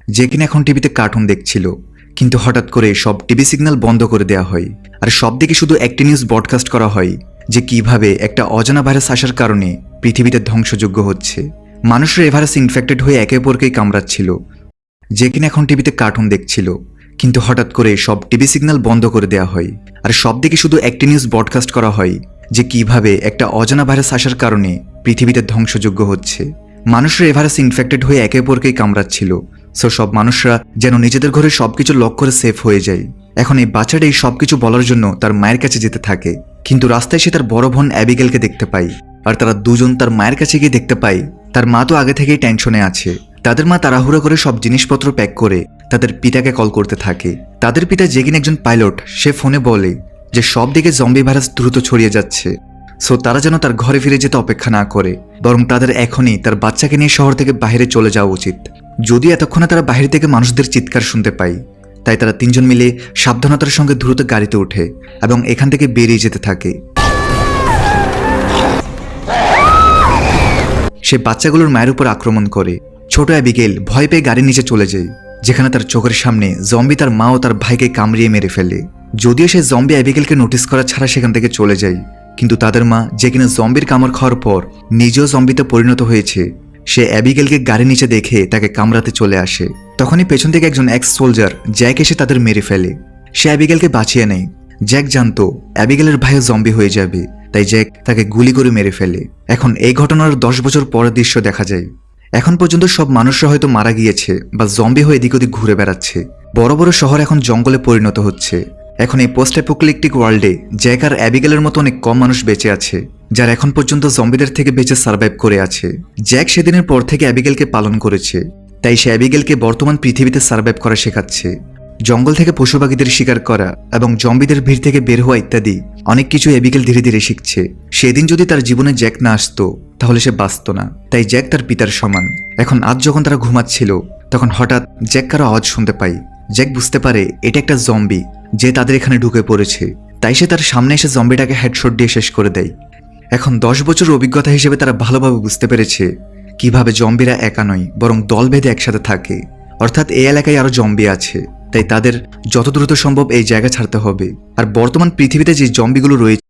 যে কিনা এখন টিভিতে কার্টুন দেখছিল, কিন্তু হঠাৎ করে সব টিভি সিগন্যাল বন্ধ করে দেওয়া হয়। আর সব দিকে শুধু একটি নিউজ ব্রডকাস্ট করা হয় যে কিভাবে একটা অজানা ভাইরাস আসার কারণে পৃথিবীতে ধ্বংসযজ্ঞ হচ্ছে। মানুষরা এই ভাইরাসে ইনফেক্টেড হয়ে একে অপরকেই কামড়াচ্ছিল। যে কিনা এখন টিভিতে কার্টুন দেখছিল, কিন্তু হঠাৎ করে সব টিভি সিগন্যাল বন্ধ করে দেওয়া হয়। আর সব দিকে শুধু একটি নিউজ ব্রডকাস্ট করা হয় যে কিভাবে একটা অজানা ভাইরাস আসার কারণে পৃথিবীতে ধ্বংসযজ্ঞ হচ্ছে। মানুষরা এই ভাইরাসে ইনফেক্টেড হয়ে একে অপরকেই কামড়াচ্ছিল। সো সব মানুষরা যেন নিজেদের ঘরে সবকিছু লক করে সেফ হয়ে যায়। এখন এই বাচ্চাটা এই সবকিছু বলার জন্য তার মায়ের কাছে যেতে থাকে, কিন্তু রাস্তায় সে তার বড় বোন অ্যাবিগেলকে দেখতে পায়। আর তারা দুজন তার মায়ের কাছে গিয়ে দেখতে পায় তার মা তো আগে থেকেই টেনশনে আছে। তাদের মা তাড়াহুড়ো করে সব জিনিসপত্র প্যাক করে তাদের পিতাকে কল করতে থাকে। তাদের পিতা যে কিনা একজন পাইলট, সে ফোনে বলে যে সব দিকে জম্বি ভাইরাস দ্রুত ছড়িয়ে যাচ্ছে। সো তারা যেন তার ঘরে ফিরে যেতে অপেক্ষা না করে, বরং তাদের এখনই তার বাচ্চাকে নিয়ে শহর থেকে বাইরে চলে যাওয়া উচিত। যদিও এতক্ষণে তারা বাইরে থেকে মানুষদের চিৎকার শুনতে পায়, তাই তারা তিনজন মিলে সাবধানতার সঙ্গে দ্রুত গাড়িতে ওঠে এবং এখান থেকে বেরিয়ে যেতে থাকে। সে বাচ্চাগুলোর মায়ের উপর আক্রমণ করে। ছোট অ্যাবিগেল ভয় পেয়ে গাড়ির নিচে চলে যায়, যেখানে তার চোখের সামনে জম্বি তার মা ও তার ভাইকে কামড়িয়ে মেরে ফেলে। যদিও সে জম্বি অ্যাবিগেলকে নোটিস করা ছাড়া সেখান থেকে চলে যায়, কিন্তু তাদের মা যে কিনা জম্বির কামড় খাওয়ার পর নিজেও জম্বিতে পরিণত হয়েছে, সে অ্যাবিগেলকে গাড়ির নিচে দেখে তাকে কামড়াতে চলে আসে। তখনই পেছন থেকে একজন এক্স সোলজার জ্যাক এসে তাদের মেরে ফেলে। সে অ্যাবিগেলকে বাঁচিয়ে নেয়। জ্যাক জানতো অ্যাবিগেলের ভাইও জম্বি হয়ে যাবে, তাই জ্যাক তাকে গুলি করে মেরে ফেলে। এখন এই ঘটনার 10 বছর পরের দৃশ্য দেখা যায়। এখন পর্যন্ত সব মানুষরা হয়তো মারা গিয়েছে বা জম্বি হয়ে এদিক ওদিক ঘুরে বেড়াচ্ছে। বড় বড় শহর এখন জঙ্গলে পরিণত হচ্ছে। এখন এই পোস্ট অ্যাপোক্যালিপটিক ওয়ার্ল্ডে জ্যাক আর অ্যাবিগেলের মতো অনেক কম মানুষ বেঁচে আছে, যারা এখন পর্যন্ত জম্বিদের থেকে বেঁচে সার্ভাইভ করে আছে। জ্যাক সেদিনের পর থেকে অ্যাবিগেলকে পালন করেছে, তাই সে অ্যাবিগেলকে বর্তমান পৃথিবীতে সার্ভাইভ করা শেখাচ্ছে। জঙ্গল থেকে পশু পাখিদের শিকার করা এবং জম্বিদের ভিড় থেকে বের হওয়া ইত্যাদি অনেক কিছু অ্যাবিগেল ধীরে ধীরে শিখছে। সেদিন যদি তার জীবনে জ্যাক না আসতো তাহলে সে বাঁচত না, তাই জ্যাক তার পিতার সমান। এখন আজ যখন তারা ঘুমাচ্ছিল, তখন হঠাৎ জ্যাক কারো আওয়াজ শুনতে পায়। জ্যাক বুঝতে পারে এটা একটা জম্বি যে তাদের এখানে ঢুকে পড়েছে, তাই সে তার সামনে এসে জম্বিটাকে হেডশট দিয়ে শেষ করে দেয়। এখন 10 বছর অভিজ্ঞতা হিসেবে তারা ভালোভাবে বুঝতে পেরেছে কিভাবে জম্বিরা একা নয় বরং দল বেঁধে একসাথে থাকে। অর্থাৎ এই এলাকায় আরো জম্বি আছে, তাই তাদের যত দ্রুত সম্ভব এই জায়গা ছাড়তে হবে। আর বর্তমান পৃথিবীতে যে জম্বিগুলো রয়েছে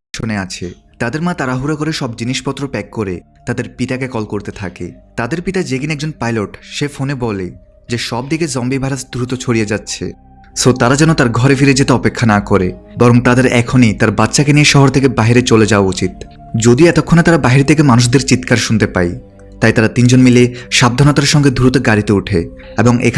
আছে, তাদের মা তাড়াহুড়ো করে সব জিনিসপত্র প্যাক করে তাদের পিতাকে কল করতে থাকে। তাদের পিতা যে কিনা একজন পাইলট, সে ফোনে বলে যে সব দিকে জম্বি ভাইরাস দ্রুত ছড়িয়ে যাচ্ছে। সো তারা যেন তার ঘরে ফিরে যেতে অপেক্ষা না করে, বরং তাদের এখনই তার বাচ্চাকে নিয়ে শহর থেকে বাইরে চলে যাওয়া উচিত। যদিও এতক্ষণে তারা বাইরে থেকে মানুষদের চিৎকার শুনতে পায়, তাই তারা তিনজন মিলে সাবধানতার সঙ্গে দ্রুত গাড়িতে ওঠে এবং এখান